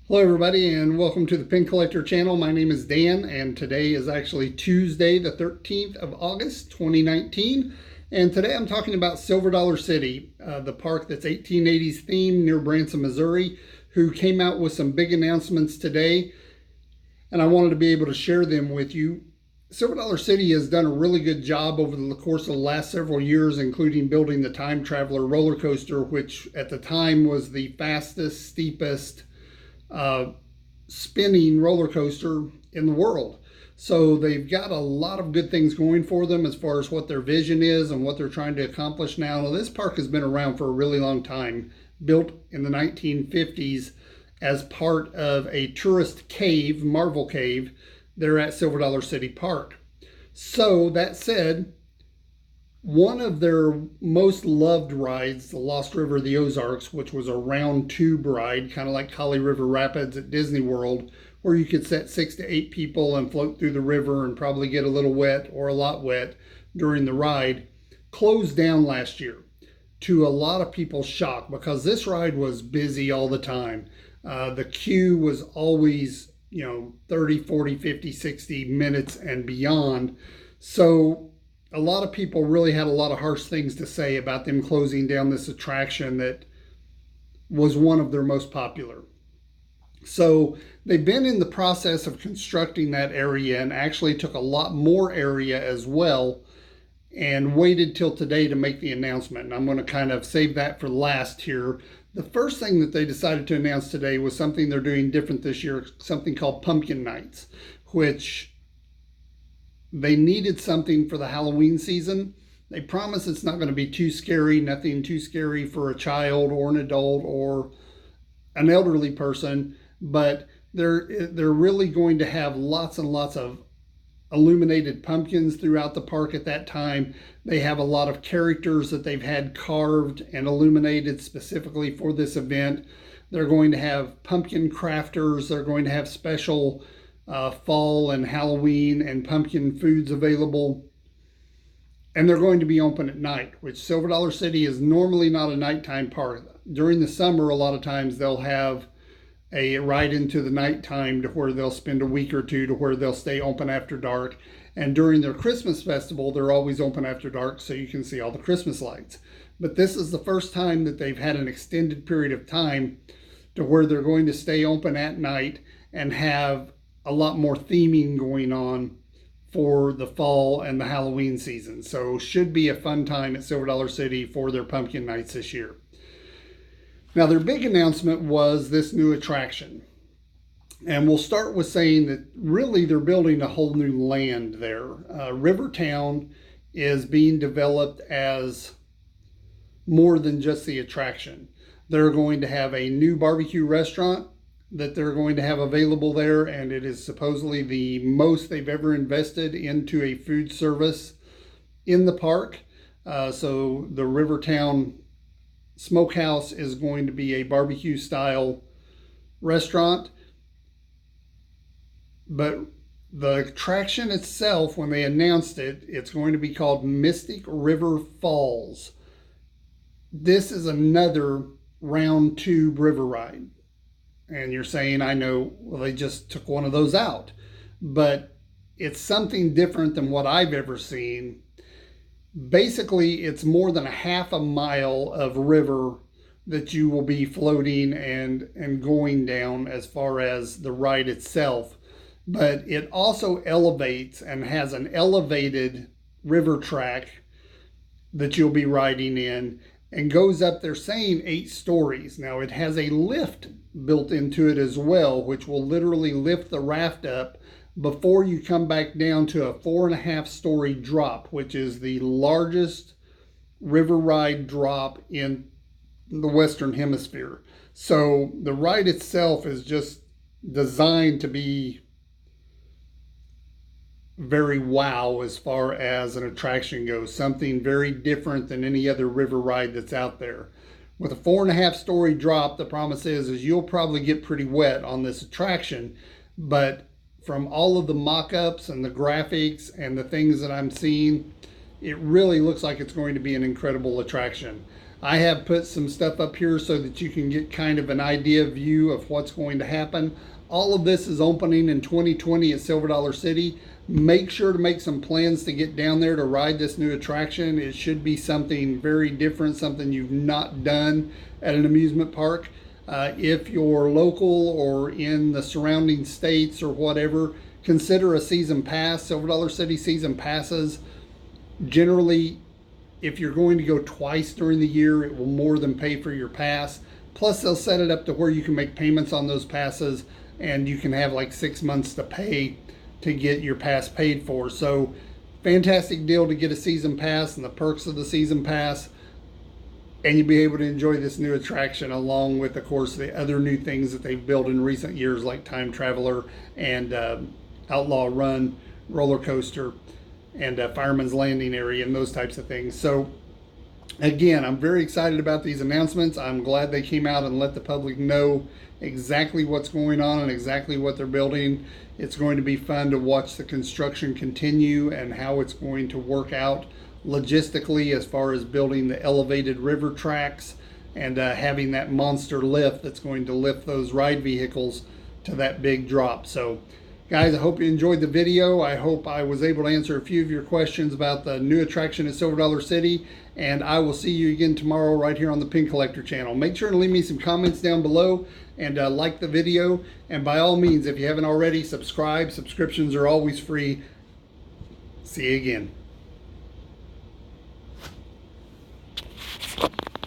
Hello everybody and welcome to the Pin Collector channel. My name is Dan and today is actually Tuesday the 13th of August 2019, and today I'm talking about Silver Dollar City, the park that's 1880s themed near Branson, Missouri, who came out with some big announcements today, and I wanted to be able to share them with you. Silver Dollar City has done a really good job over the course of the last several years, including building the Time Traveler roller coaster, which at the time was the fastest, steepest spinning roller coaster in the world. So they've got a lot of good things going for them as far as what their vision is and what they're trying to accomplish now. Now, this park has been around for a really long time, built in the 1950s as part of a tourist cave, Marvel Cave, there at Silver Dollar City Park. So that said, one of their most loved rides, the Lost River of the Ozarks, which was a round tube ride, kind of like Kali River Rapids at Disney World, where you could set 6 to 8 people and float through the river and probably get a little wet or a lot wet during the ride, closed down last year to a lot of people's shock because this ride was busy all the time. The queue was always, 30, 40, 50, 60 minutes and beyond. So a lot of people really had a lot of harsh things to say about them closing down this attraction that was one of their most popular. So they've been in the process of constructing that area and actually took a lot more area as well and waited till today to make the announcement. And I'm going to kind of save that for last here. The first thing that they decided to announce today was something they're doing different this year, something called Pumpkin Nights, which they needed something for the Halloween season. They promise it's not going to be too scary, nothing too scary for a child or an adult or an elderly person, but they're really going to have lots and lots of illuminated pumpkins throughout the park at that time. They have a lot of characters that they've had carved and illuminated specifically for this event. They're going to have pumpkin crafters. They're going to have special fall and Halloween and pumpkin foods available. And they're going to be open at night, which Silver Dollar City is normally not a nighttime park. During the summer, a lot of times they'll have a ride into the nighttime to where they'll spend a week or two to where they'll stay open after dark. And during their Christmas festival, they're always open after dark so you can see all the Christmas lights. But this is the first time that they've had an extended period of time to where they're going to stay open at night and have a lot more theming going on for the fall and the Halloween season. So should be a fun time at Silver Dollar City for their pumpkin nights this year. Now, their big announcement was this new attraction. And we'll start with saying that really they're building a whole new land there. Rivertown is being developed as more than just the attraction. They're going to have a new barbecue restaurant that they're going to have available there, and it is supposedly the most they've ever invested into a food service in the park. So the Rivertown Smokehouse is going to be a barbecue style restaurant, but the attraction itself, when they announced it, it's going to be called Mystic River Falls. This is another round tube river ride. And you're saying, I know, well, they just took one of those out. But it's something different than what I've ever seen. Basically, it's more than a half a mile of river that you will be floating and going down as far as the ride itself. But it also elevates and has an elevated river track that you'll be riding in and goes up, they're saying 8 stories. Now, it has a lift built into it as well, which will literally lift the raft up before you come back down to a 4.5-story drop, which is the largest river ride drop in the Western Hemisphere. So the ride itself is just designed to be very wow as far as an attraction goes, something very different than any other river ride that's out there. With a 4.5-story drop, the promise is you'll probably get pretty wet on this attraction, but from all of the mock-ups and the graphics and the things that I'm seeing, it really looks like it's going to be an incredible attraction. I have put some stuff up here so that you can get kind of an idea view of what's going to happen. All of this is opening in 2020 at Silver Dollar City. Make sure to make some plans to get down there to ride this new attraction. It should be something very different, something you've not done at an amusement park. If you're local or in the surrounding states or whatever, consider a season pass. Silver Dollar City season passes, generally, if you're going to go twice during the year, it will more than pay for your pass. Plus, they'll set it up to where you can make payments on those passes, and you can have like 6 months to pay to get your pass paid for. So, fantastic deal to get a season pass and the perks of the season pass. And you'll be able to enjoy this new attraction along with, of course, the other new things that they've built in recent years, like Time Traveler and Outlaw Run roller coaster and Fireman's Landing area and those types of things. So again, I'm very excited about these announcements. I'm glad they came out and let the public know exactly what's going on and exactly what they're building. It's going to be fun to watch the construction continue and how it's going to work out logistically as far as building the elevated river tracks and having that monster lift that's going to lift those ride vehicles to that big drop. So guys, I hope you enjoyed the video. I hope I was able to answer a few of your questions about the new attraction at Silver Dollar City, and I will see you again tomorrow right here on the Pin Collector channel. Make sure to leave me some comments down below and like the video, and by all means, if you haven't already, subscribe. Subscriptions are always free. See you again.